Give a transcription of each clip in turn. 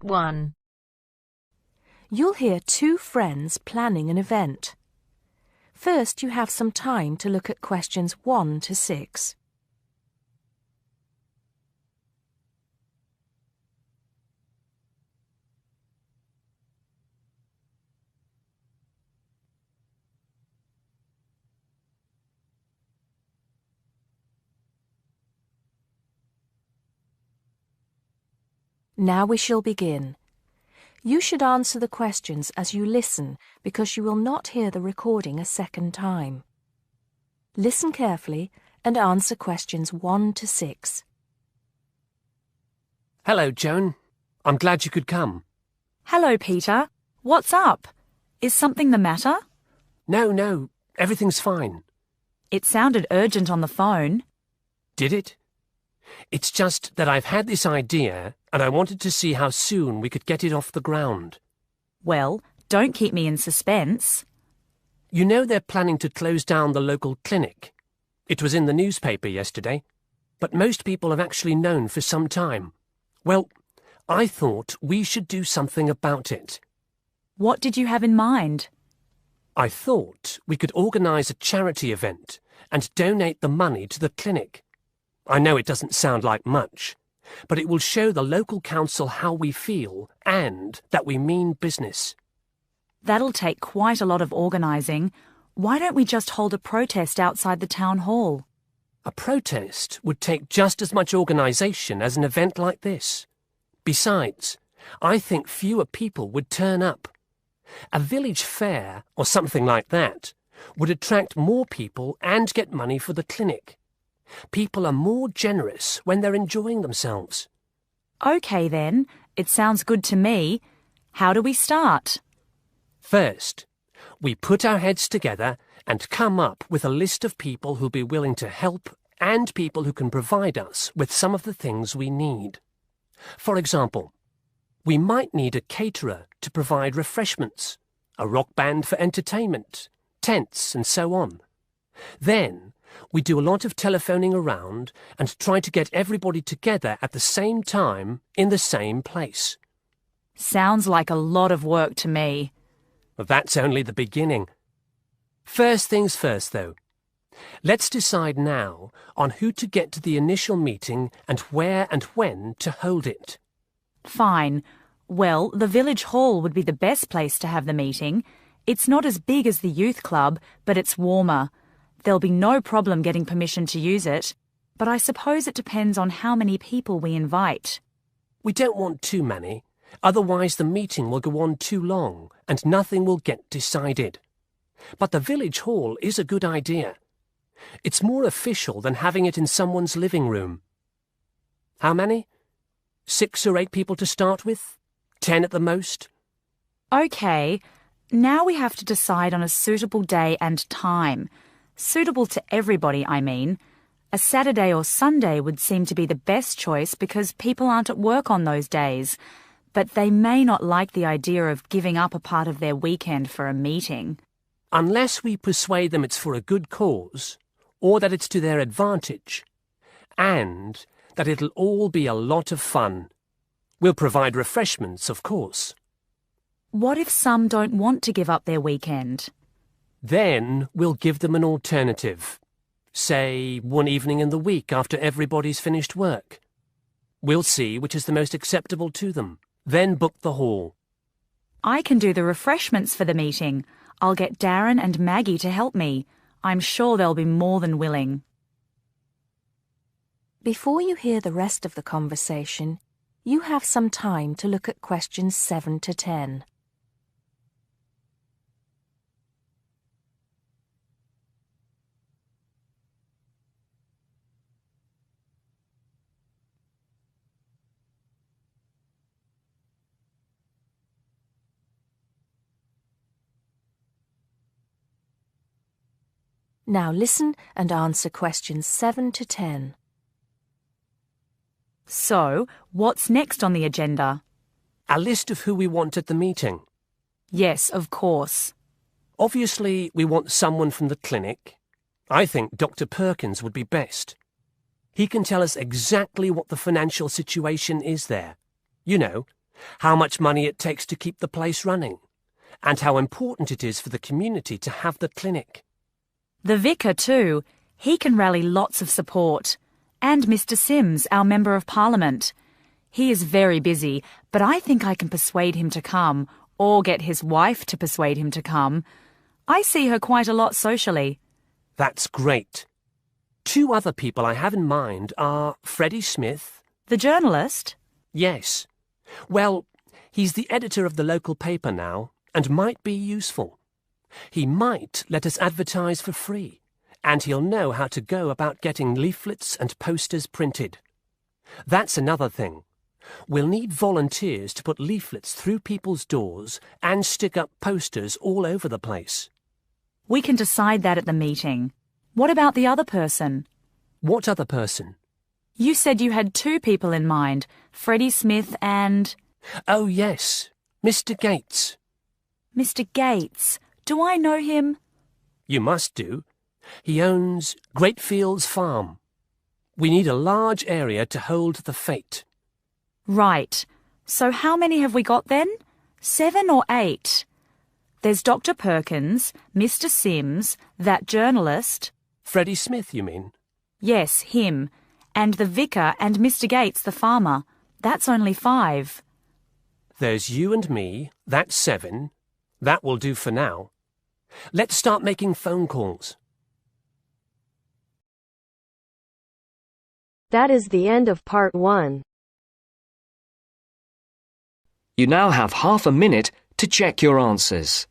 1. You'll hear two friends planning an event. First, you have some time to look at questions 1 to 6. Now we shall begin. You should answer the questions as you listen because you will not hear the recording a second time. Listen carefully and answer questions 1 to 6. Hello, Joan. I'm glad you could come. Hello, Peter. What's up? Is something the matter? No, everything's fine. It sounded urgent on the phone. Did it? It's just that I've had this idea and I wanted to see how soon we could get it off the ground. Well, don't keep me in suspense. You know they're planning to close down the local clinic. It was in the newspaper yesterday, but most people have actually known for some time. Well, I thought we should do something about it. What did you have in mind? I thought we could organise a charity event and donate the money to the clinic. I know it doesn't sound like much, but it will show the local council how we feel and that we mean business. That'll take quite a lot of organising. Why don't we just hold a protest outside the town hall? A protest would take just as much organisation as an event like this. Besides, I think fewer people would turn up. A village fair or something like that would attract more people and get money for the clinic. People are more generous when they're enjoying themselves. OK then, it sounds good to me. How do we start? First, we put our heads together and come up with a list of people who'll be willing to help and people who can provide us with some of the things we need. For example, we might need a caterer to provide refreshments, a rock band for entertainment, tents and so on. Then, we do a lot of telephoning around and try to get everybody together at the same time in the same place. Sounds like a lot of work to me. That's only the beginning. First things first, though. Let's decide now on who to get to the initial meeting and where and when to hold it. Fine. Well, the village hall would be the best place to have the meeting. It's not as big as the youth club, but it's warmer. There'll be no problem getting permission to use it, but I suppose it depends on how many people we invite. We don't want too many, otherwise the meeting will go on too long and nothing will get decided. But the village hall is a good idea. It's more official than having it in someone's living room. How many? 6 or 8 people to start with? 10 at the most? OK, now we have to decide on a suitable day and time. Suitable to everybody, I mean. A Saturday or Sunday would seem to be the best choice because people aren't at work on those days. But they may not like the idea of giving up a part of their weekend for a meeting. Unless we persuade them it's for a good cause, or that it's to their advantage, and that it'll all be a lot of fun. We'll provide refreshments, of course. What if some don't want to give up their weekend? Then we'll give them an alternative. Say, one evening in the week after everybody's finished work. We'll see which is the most acceptable to them. Then book the hall. I can do the refreshments for the meeting. I'll get Darren and Maggie to help me. I'm sure they'll be more than willing. Before you hear the rest of the conversation, you have some time to look at questions 7 to 10. Now listen and answer questions 7 to 10. So, what's next on the agenda? A list of who we want at the meeting. Yes, of course. Obviously, we want someone from the clinic. I think Dr. Perkins would be best. He can tell us exactly what the financial situation is there. You know, how much money it takes to keep the place running, and how important it is for the community to have the clinic. The vicar too. He can rally lots of support. And Mr. Sims, our Member of Parliament. He is very busy, but I think I can persuade him to come, or get his wife to persuade him to come. I see her quite a lot socially. That's great. 2 other people I have in mind are Freddie Smith. The journalist? Yes. Well, he's the editor of the local paper now, and might be useful. He might let us advertise for free, and he'll know how to go about getting leaflets and posters printed. That's another thing. We'll need volunteers to put leaflets through people's doors and stick up posters all over the place. We can decide that at the meeting. What about the other person? What other person? You said you had 2 people in mind, Freddie Smith and... Oh, yes, Mr. Gates. Mr. Gates. Do I know him? You must do. He owns Greatfields Farm. We need a large area to hold the fete. Right. So how many have we got then? 7 or 8? There's Dr. Perkins, Mr. Sims, that journalist. Freddie Smith, you mean? Yes, him. And the vicar and Mr. Gates, the farmer. That's only 5. There's you and me. That's 7. That will do for now. Let's start making phone calls. That is the end of part 1. You now have half a minute to check your answers.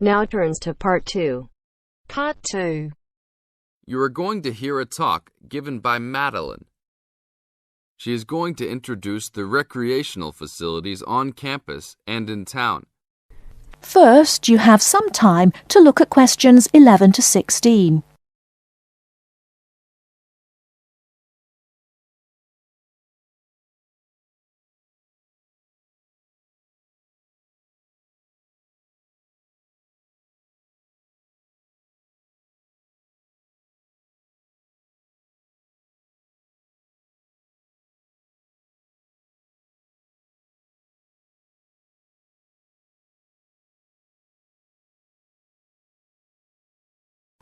Now turns to part 2. Part 2. You are going to hear a talk given by Madeline. She is going to introduce the recreational facilities on campus and in town. First, you have some time to look at questions 11 to 16.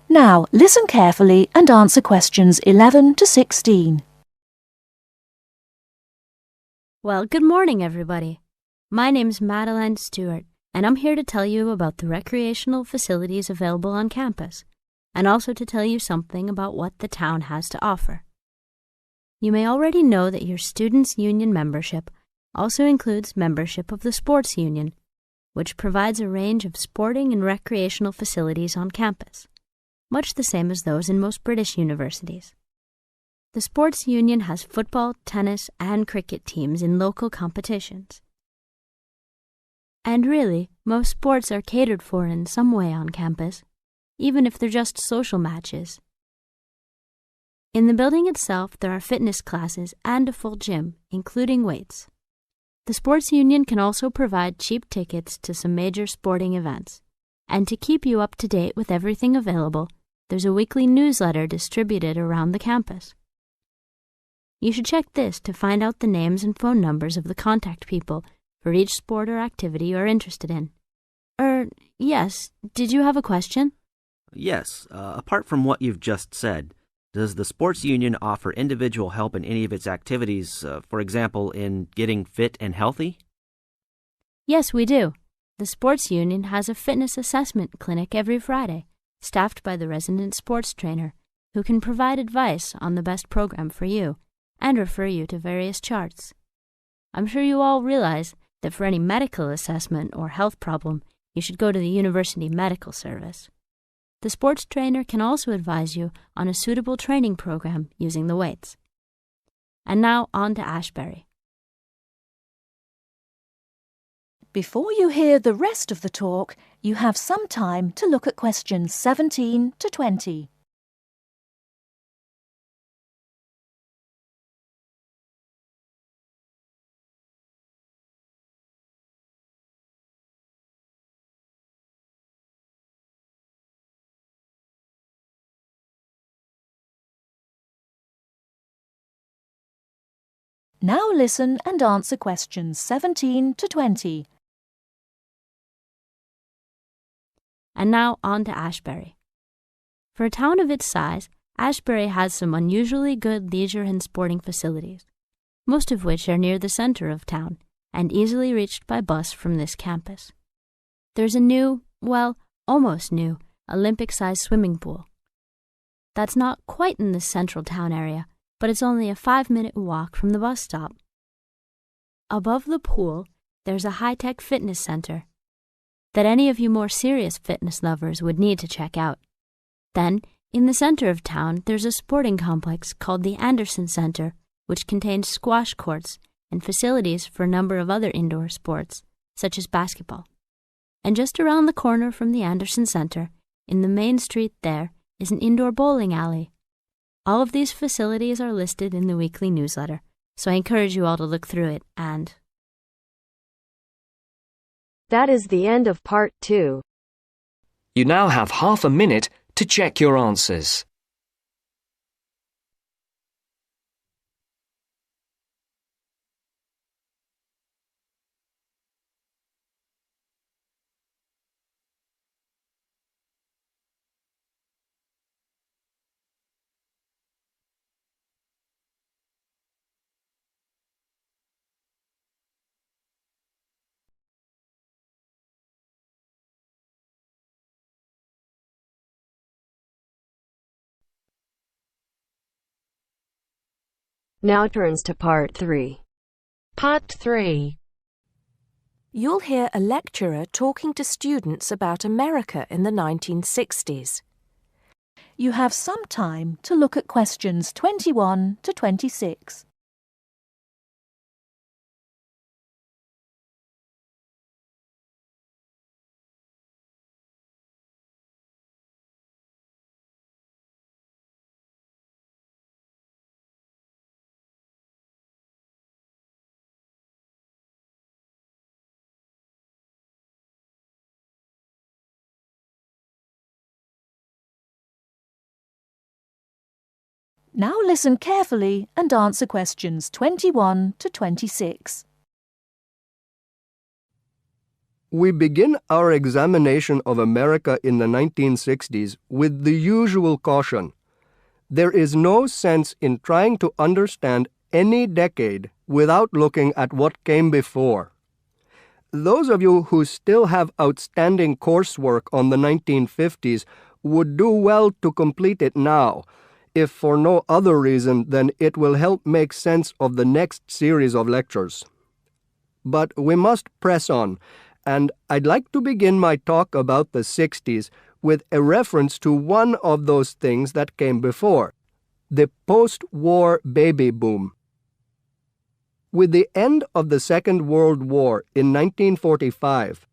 Now, listen carefully and answer questions 11 to 16. Well, good morning, everybody. My name's Madeline Stewart, and I'm here to tell you about the recreational facilities available on campus, and also to tell you something about what the town has to offer. You may already know that your Students' Union membership also includes membership of the Sports Union, which provides a range of sporting and recreational facilities on campus, much the same as those in most British universities. The Sports Union has football, tennis, and cricket teams in local competitions. And really, most sports are catered for in some way on campus, even if they're just social matches. In the building itself, there are fitness classes and a full gym, including weights. The Sports Union can also provide cheap tickets to some major sporting events. And to keep you up to date with everything available, there's a weekly newsletter distributed around the campus. You should check this to find out the names and phone numbers of the contact people for each sport or activity you're interested in. Yes, did you have a question? Yes, apart from what you've just said, does the Sports Union offer individual help in any of its activities, for example, in getting fit and healthy? Yes, we do. The Sports Union has a fitness assessment clinic every Friday, staffed by the resident sports trainer, who can provide advice on the best program for you and refer you to various charts. I'm sure you all realize that for any medical assessment or health problem, you should go to the University Medical Service. The sports trainer can also advise you on a suitable training program using the weights. And now on to Ashbury. Before you hear the rest of the talk, you have some time to look at questions 17 to 20. Now listen and answer questions 17 to 20. And now on to Ashbury. For a town of its size, Ashbury has some unusually good leisure and sporting facilities, most of which are near the center of town and easily reached by bus from this campus. There's a new, well, almost new, Olympic-sized swimming pool. That's not quite in the central town area, but it's only a 5-minute walk from the bus stop. Above the pool, there's a high-tech fitness center that any of you more serious fitness lovers would need to check out. Then, in the center of town, there's a sporting complex called the Anderson Center, which contains squash courts and facilities for a number of other indoor sports, such as basketball. And just around the corner from the Anderson Center, in the main street there, is an indoor bowling alley. All of these facilities are listed in the weekly newsletter, so I encourage you all to look through it and... That is the end of part 2. You now have half a minute to check your answers. Now turns to part 3. Part 3. You'll hear a lecturer talking to students about America in the 1960s. You have some time to look at questions 21 to 26. Now listen carefully and answer questions 21 to 26. We begin our examination of America in the 1960s with the usual caution. There is no sense in trying to understand any decade without looking at what came before. Those of you who still have outstanding coursework on the 1950s would do well to complete it now, if for no other reason than it will help make sense of the next series of lectures. But we must press on, and I'd like to begin my talk about the 60s with a reference to one of those things that came before, the post-war baby boom. With the end of the Second World War in 1945,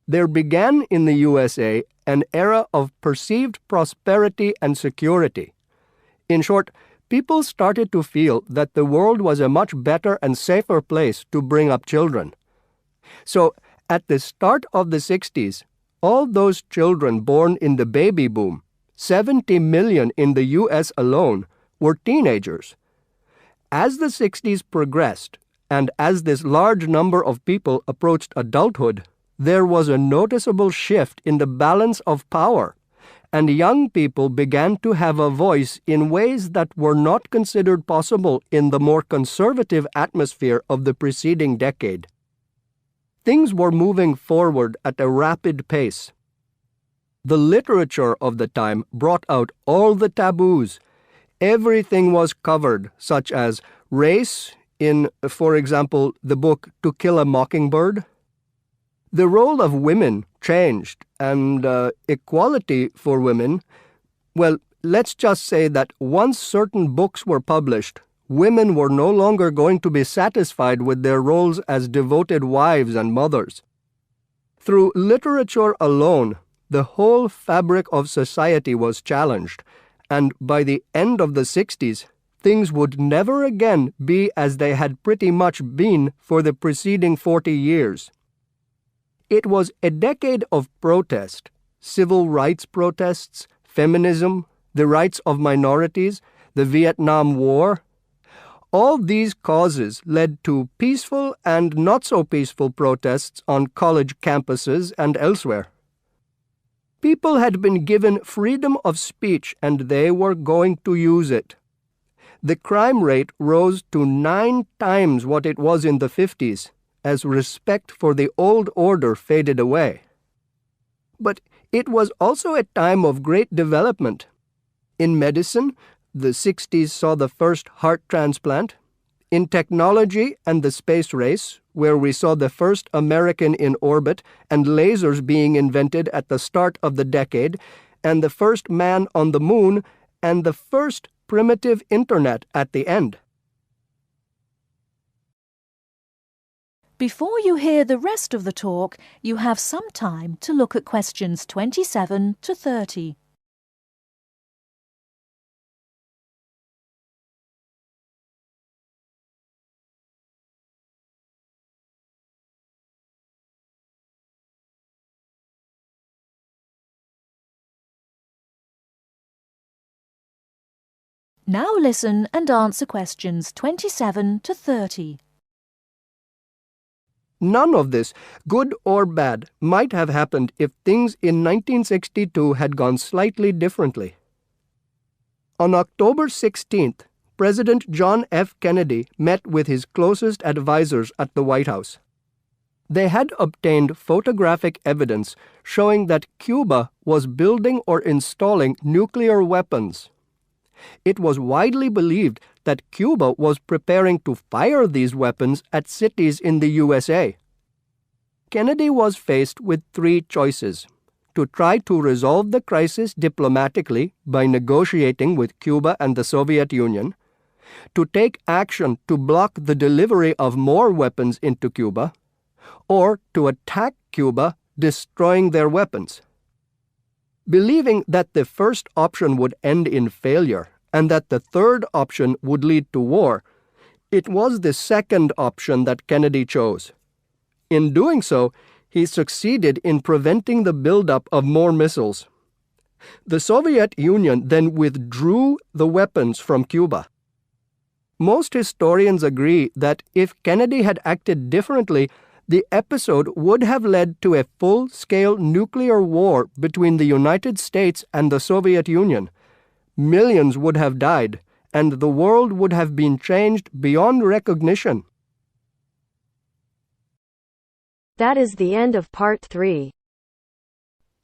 there began in the USA an era of perceived prosperity and security. In short, people started to feel that the world was a much better and safer place to bring up children. So, at the start of the 60s, all those children born in the baby boom, 70 million in the US alone, were teenagers. As the 60s progressed, and as this large number of people approached adulthood, there was a noticeable shift in the balance of power, and young people began to have a voice in ways that were not considered possible in the more conservative atmosphere of the preceding decade. Things were moving forward at a rapid pace. The literature of the time brought out all the taboos. Everything was covered, such as race in, for example, the book To Kill a Mockingbird. The role of women changed, and equality for women, well, let's just say that once certain books were published, women were no longer going to be satisfied with their roles as devoted wives and mothers. Through literature alone, the whole fabric of society was challenged, and by the end of the 60s, things would never again be as they had pretty much been for the preceding 40 years. It was a decade of protest, civil rights protests, feminism, the rights of minorities, the Vietnam War. All these causes led to peaceful and not so peaceful protests on college campuses and elsewhere. People had been given freedom of speech and they were going to use it. The crime rate rose to 9 times what it was in the 50s, as respect for the old order faded away. But it was also a time of great development. In medicine, the 60s saw the first heart transplant. In technology and the space race, where we saw the first American in orbit and lasers being invented at the start of the decade, and the first man on the moon, and the first primitive internet at the end. Before you hear the rest of the talk, you have some time to look at questions 27 to 30. Now listen and answer questions 27 to 30. None of this, good or bad, might have happened if things in 1962 had gone slightly differently. On October 16th, President John F. Kennedy met with his closest advisors at the White House. They had obtained photographic evidence showing that Cuba was building or installing nuclear weapons. It was widely believed that Cuba was preparing to fire these weapons at cities in the USA. Kennedy was faced with 3 choices: to try to resolve the crisis diplomatically by negotiating with Cuba and the Soviet Union, to take action to block the delivery of more weapons into Cuba, or to attack Cuba, destroying their weapons. Believing that the first option would end in failure and that the third option would lead to war, it was the second option that Kennedy chose. In doing so, he succeeded in preventing the buildup of more missiles. The Soviet Union then withdrew the weapons from Cuba. Most historians agree that if Kennedy had acted differently, the episode would have led to a full-scale nuclear war between the United States and the Soviet Union. Millions would have died, and the world would have been changed beyond recognition. That is the end of part 3.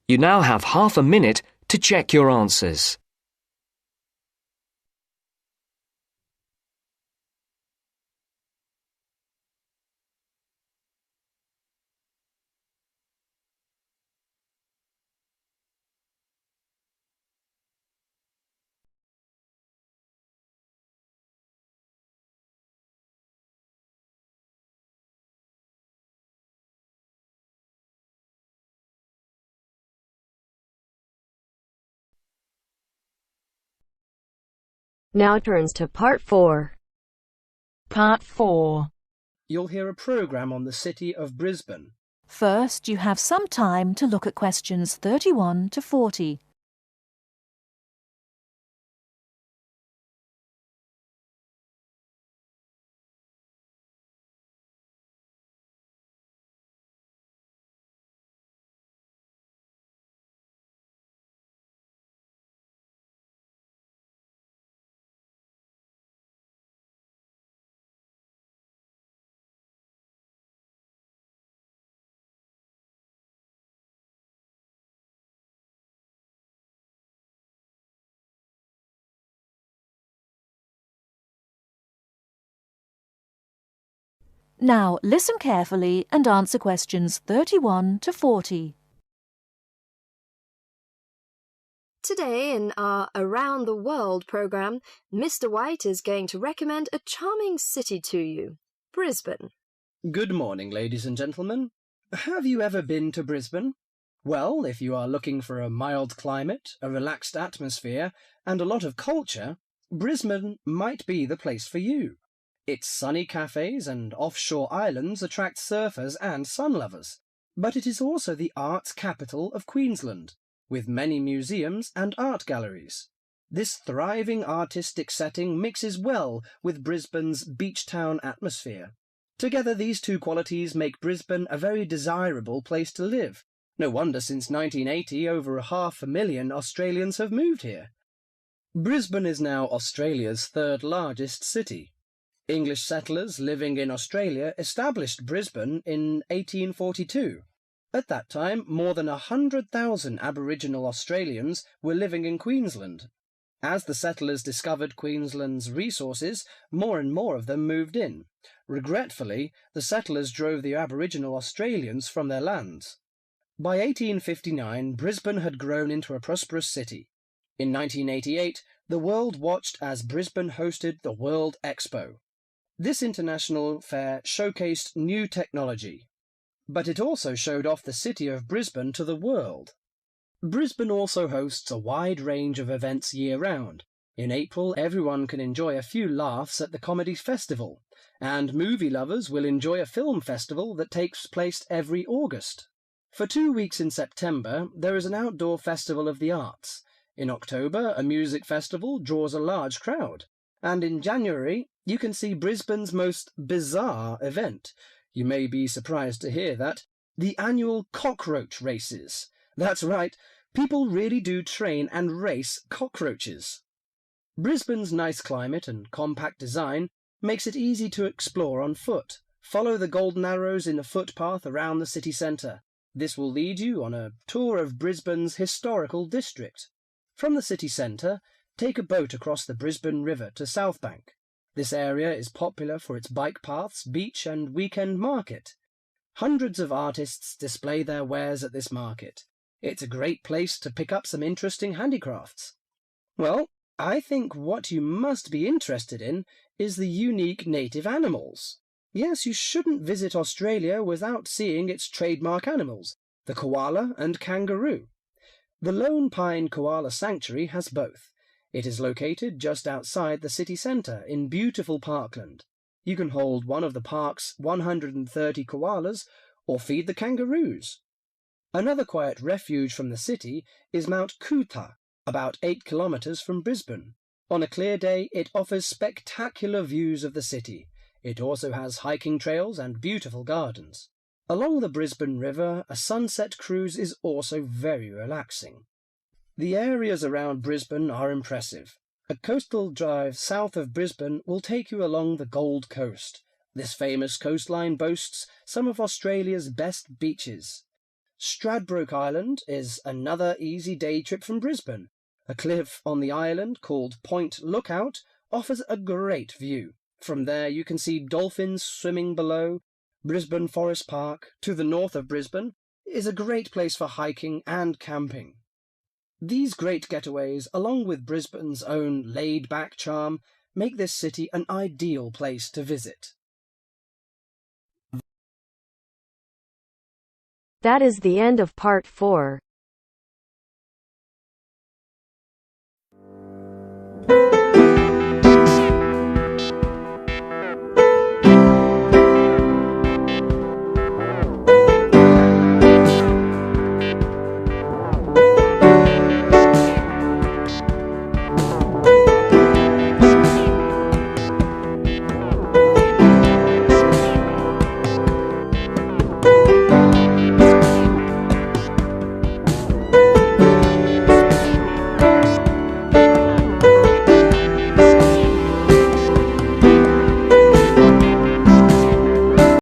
You now have half a minute to check your answers. Now turns to part 4. Part 4. You'll hear a program on the city of Brisbane. First, you have some time to look at questions 31 to 40. Now listen carefully and answer questions 31 to 40. Today in our Around the World programme, Mr. White is going to recommend a charming city to you, Brisbane. Good morning, ladies and gentlemen. Have you ever been to Brisbane? Well, if you are looking for a mild climate, a relaxed atmosphere, and a lot of culture, Brisbane might be the place for you. Its sunny cafes and offshore islands attract surfers and sun lovers, but it is also the arts capital of Queensland, with many museums and art galleries. This thriving artistic setting mixes well with Brisbane's beach town atmosphere. Together, these two qualities make Brisbane a very desirable place to live. No wonder since 1980 over 500,000 Australians have moved here. Brisbane is now Australia's third largest city. English settlers living in Australia established Brisbane in 1842. At that time, more than 100,000 Aboriginal Australians were living in Queensland. As the settlers discovered Queensland's resources, more and more of them moved in. Regretfully, the settlers drove the Aboriginal Australians from their lands. By 1859, Brisbane had grown into a prosperous city. In 1988, the world watched as Brisbane hosted the World Expo. This international fair showcased new technology, but it also showed off the city of Brisbane to the world. Brisbane also hosts a wide range of events year-round. In April, everyone can enjoy a few laughs at the Comedy Festival, and movie lovers will enjoy a film festival that takes place every August. For 2 weeks in September, there is an outdoor festival of the arts. In October, a music festival draws a large crowd. And in January, you can see Brisbane's most bizarre event. You may be surprised to hear that. The annual cockroach races. That's right, people really do train and race cockroaches. Brisbane's nice climate and compact design makes it easy to explore on foot. Follow the golden arrows in a footpath around the city centre. This will lead you on a tour of Brisbane's historical district. From the city centre, take a boat across the Brisbane River to South Bank. This area is popular for its bike paths, beach and weekend market. Hundreds of artists display their wares at this market. It's a great place to pick up some interesting handicrafts. Well, I think what you must be interested in is the unique native animals. Yes, you shouldn't visit Australia without seeing its trademark animals, the koala and kangaroo. The Lone Pine Koala Sanctuary has both. It is located just outside the city centre in beautiful parkland. You can hold one of the park's 130 koalas or feed the kangaroos. Another quiet refuge from the city is Mount Coot-tha, about 8 kilometres from Brisbane. On a clear day, it offers spectacular views of the city. It also has hiking trails and beautiful gardens. Along the Brisbane River, a sunset cruise is also very relaxing. The areas around Brisbane are impressive. A coastal drive south of Brisbane will take you along the Gold Coast. This famous coastline boasts some of Australia's best beaches. Stradbroke Island is another easy day trip from Brisbane. A cliff on the island called Point Lookout offers a great view. From there you can see dolphins swimming below. Brisbane Forest Park, to the north of Brisbane, is a great place for hiking and camping. These great getaways, along with Brisbane's own laid-back charm, make this city an ideal place to visit. That is the end of part 4.